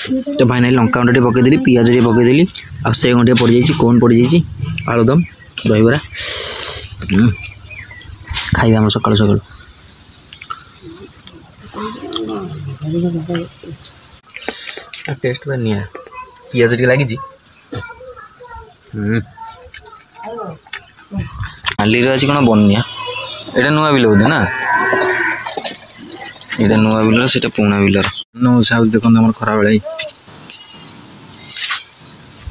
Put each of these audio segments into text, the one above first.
तो फाइनाली लंका गुंड पकईदेली पिज टे पकईदेली आसे गुंडे पड़ जाइए कौन पड़ जाइए आलुदम दहीबरा खाइबा आम सकाल सकाल टेस्ट बा निया पिज टे लगी नाली आज कौन बनिया ये नुआ बिल बोधे ना ये नुआ बिलर से पुणा बिलर नो साउथ देखो आम खरा बेले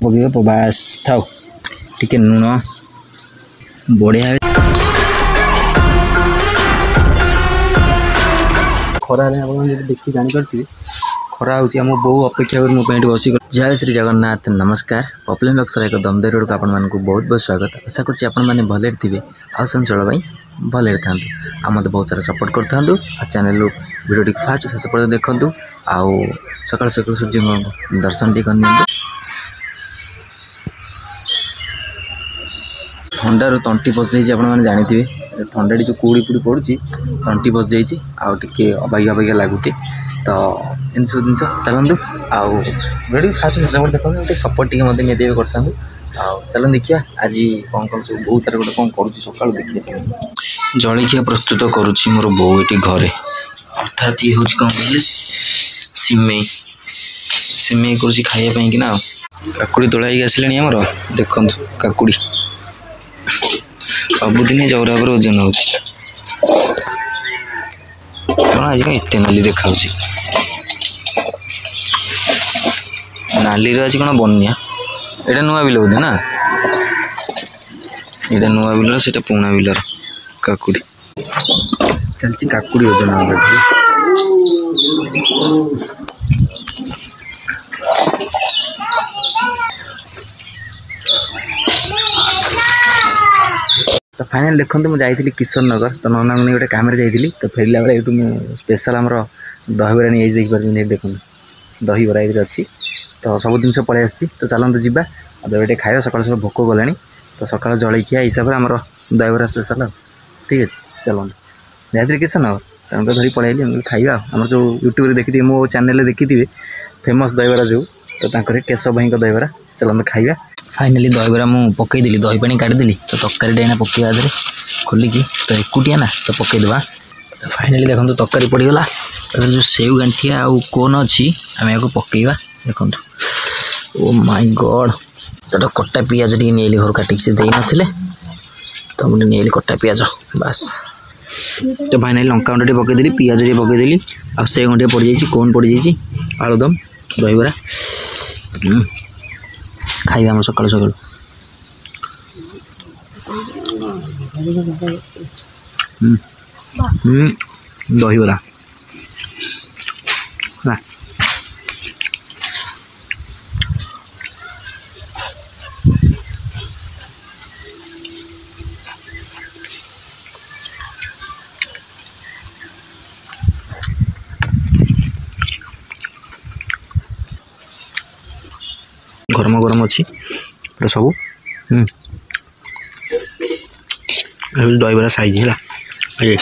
पक बास था टे लुण बढ़िया खरा देखी जापारे खरा हूँ आम बो अपेक्षा कर मो बस जय श्री जगन्नाथ नमस्कार पपुलर लक्ष्य एक दमदार रोड को आपको बहुत बहुत स्वागत आशा कर भले थे आ चंचल भाई भले था मत बहुत सारा सपोर्ट कर चैनल वीडियो टी फास्ट शेष पर्यटन देखूँ आउ सकाल सकाल सूर्य दर्शन टी कर थंडार तंटी पस जाइए आपने जानी थंडा जो कुड़ी पुड़ी पड़ी तंटी पस जाइए आउ टे अबागिया अबागिया लगुच तो इन सब जिन चलतु आउ वीडियो फास्ट शेष पर्यटन देखो गोटे सपोर्ट टी मतलब निदे करता चलो देखिए आज कौन कौन सब बहुत तार गोटे कौन कर सका देखिए जलिखिया प्रस्तुत करुच्ची मोर बो ये घरे अर्थात ये हूँ कौन कहले सिमेई सिमेई कर खायापाई कि ना काकुड़ी तोड़ाई आसले आमर देखु काकुड़ी सबुदिन जौरा पर ओजन हो आज एत नाली देखा नाली आज कौन बनिया ये नुआ बिल बोधे ना ये नुआ बिलर से पुणा बिलर काकुड़ी चलती काकुड़ी ओजन तो फाइनल देखो मुझे जाइली किशन नगर तो नना मुझे गोटे काम जाइली तो फेरला बेले ये स्पेशल आमर दहीबरा नहीं जाइए देखो दहीबरा ये अच्छी तो सब जिन पलि आसी तो चलते जावा दहीबरा खाया सकाल सकाल भोक गला तो सकाल जलिखिया हिसाब से आम दहीबरा स्पेशल ठीक है चलते जाइए किशन नगर तो धरी पलि खाଇବା आम जो यूट्यूब देखी मो चैनल देखी फेमस दहीबरा जो तो केशव भाई दहीबरा चलते खाଇବା फाइनाली दहीबरा मुझे पकईदेली दही पानी काटिदेली तो तरकारी डाइना पकईवा आधे खोलिकी तो एकुटिया ना तो पकईदेवा तो फाइनाली देखो तरकारी पड़गला जो सेव गांठिया आउ कोन अच्छी आम या पकईवा देखो ओ माय गॉड तो कटा पियाज टी नहीं घर काटिक से देना तो मुझे नहीं कटा पियाज बास तो फाइनाली लंका गुंड टे पकईदेली पिज टे पकईदेली आसे गुंडे पड़ जाइए कौन पड़ जाइए आलुदम दहीबरा खाइबा आम सकाल सकाल दहीबरा गरम गरम अच्छी सब दहीबरा साइज है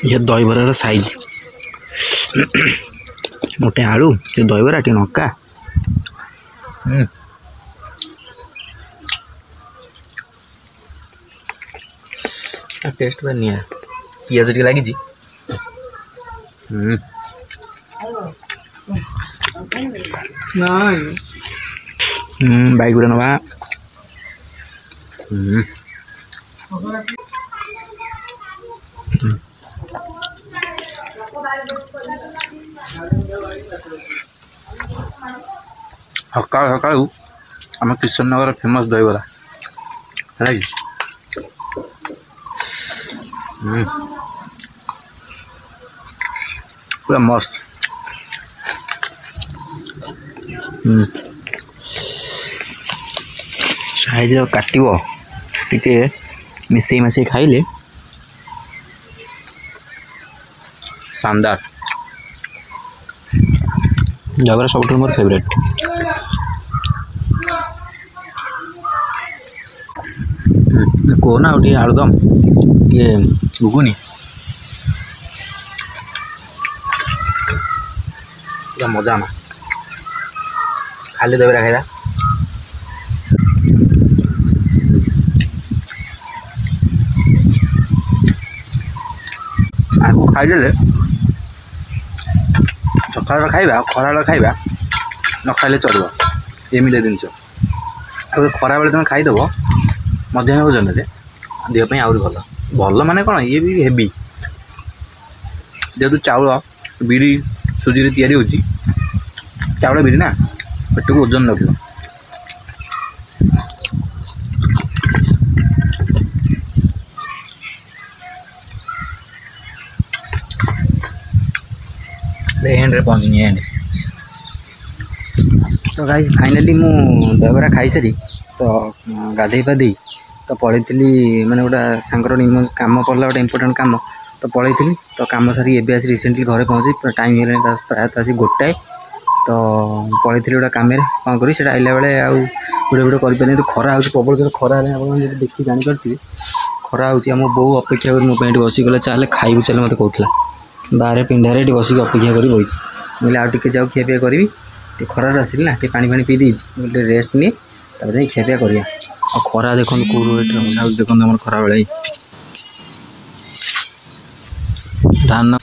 ये दहीबरार साइज गोटे आलू ये दहीबरा टे नका टेस्ट बा निया पिज टे लगी बाइक गुड़ा नवा सका सका आम किशन नगर फेमस दहीबरा है पूरा मस्त साइज काटो टे मिसई मसई खाइले शानदार दहीबरा सब मोर फेवरेट कोना टे आलुदम ये घुगुनी पूरा मजा ना खाली दहीबरा खाइबा खाइदे सकाल खाइबा खरा खाइबा न खाइले चलो एमती जिनस खरा बेले तुम खाईदेव मध्याह्न भोजन देहपाई आहरी भल भल माने कौन ये भी हेवी जेहेतु चाउल बिरी सुजी तैयारी होची चाउल बिरी ना पेट को ओजन रख एंड रे पहुँचनी एंड तो गाइस फाइनाली मु दहीबरा खाई सारी तो गाधे पाधे तो पढ़ी माने गोटा सांगर कम पड़ा गोटे इम्पोर्टाट कम तो पढ़ी तो कम सारी एवं आसी रिसेंटली घरे पहुँची टाइम है प्रायतः आसी गोटाए तो पढ़ी गोटे कम कौन करी से आइला बेले भिडियो भिडियो कर तो खरा हो प्रबल जो खरा आप देखिए जानीपारे खरा हो बो अपेक्षा कर मोबाइल बसिगला चले खाइबू चले मत कहला बाहर पिंडारे बसिक अपेक्षा कर बही मुझे आउ टे जाऊ खियापिया करी खरार आसिल ना पानी फानी पी देती रेस्ट नहीं तापर खियापिया करिया और खरा देखो कौ रेट देखो आम खरा बेले धान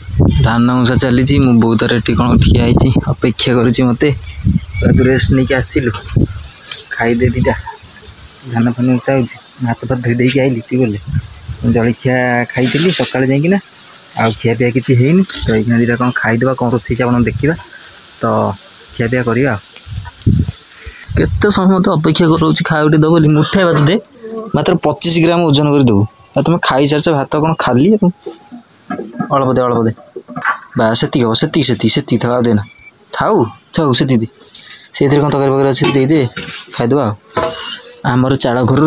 धान उषा चली मु बहुत रेट कौन ठिया अपेक्षा करुँच मत रेस्ट नहीं आसिलु खाईदे दीटा धान फान उषा हो हाथ फाथ धोई देकी आइली बोले जलखिया खाई सका जाइना आ खियापिया किसी है तो ये दीटा कौन खाईदे कौन रोसे आप देखा तो खियापिया करवा केते समय तो अपेक्षा कर खाए दब बोली मुठे भात दे मात्र 25 ग्राम ओजन कर देबू तुम खाई सार भात कौन खाली अल्प दे बा से था देना थाऊ थाऊ से दे से कौन तरकारी पकड़ अच्छे दे खाईदे आमर चाड़ घर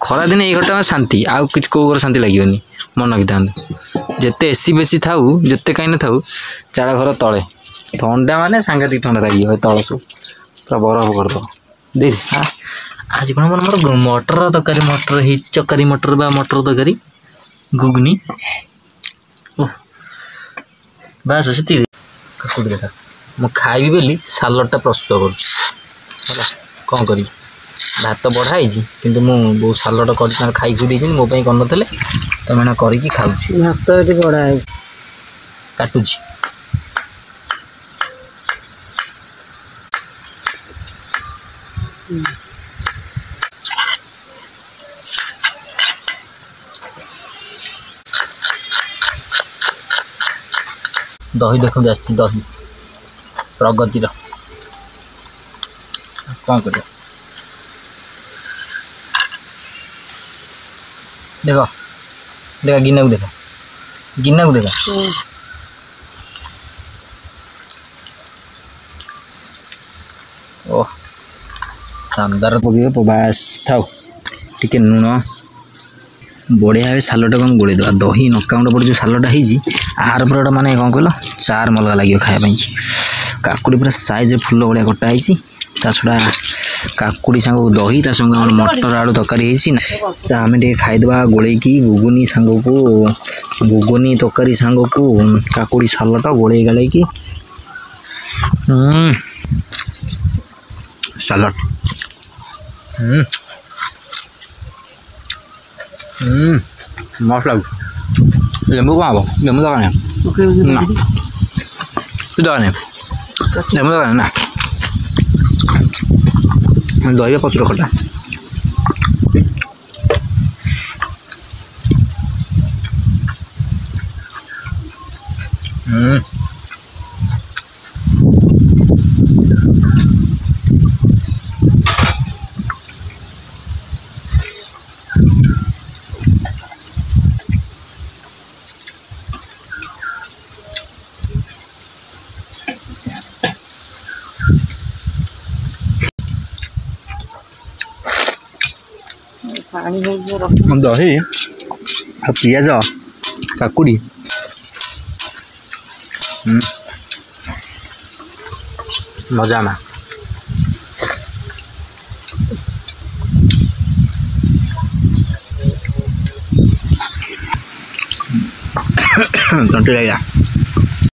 खरा दिन ये घरटा शांति आउ कि कौ घर शांति लगे मन भी था जिते एसी बेसी थाऊ जिते कहीं ना थाऊ चाड़ घर तले ठंडा माने सांघातिक ठंडा लगे तल सब पूरा बरफ करद दे हाँ आज कौन मोर मटर तरकारी मटर हो चकारी मटर बा मटर तरकारी घुगनी बास से काकुड़ी देखा मु खाइबी बोली सालडटा प्रस्तुत कर कौन करी भात बढ़ाई किंतु मु बहुत सालड कर खाई खुई देती मो कर नथिले तो मैंने करके खाऊँ भात ये बढ़ाई काटुची दही देखो आसी दही प्रगतिर कौन कर देख देख गिना को देख गिना को देख ओह शानदार पकड़ बास थाओ टिके लुण बढ़िया भाई सालटा को गोल देवा दही नकाउंट पड़े जो सालटा होती आर पर माने कौन कहल चार मलगा लगे खायापाई काकुड़ी पूरा साइज फुल भाया कटाई ता छड़ा काकुड़ी सांग दही ता संग मटर आलू तरकारी आम टे खाईदे गोलैकी घुगुनी सांग को घुगुनी तरकारी सांग को काकुड़ी सालटा गोल गालैकी सालड मस्त लगे लेंबू कौन हम लेंबू दरकार ना दरकार नहीं लेंबू दरकार ना दही प्रचुर खटा दही आ पियाज काकुड़ी मजा ना तंटी लगा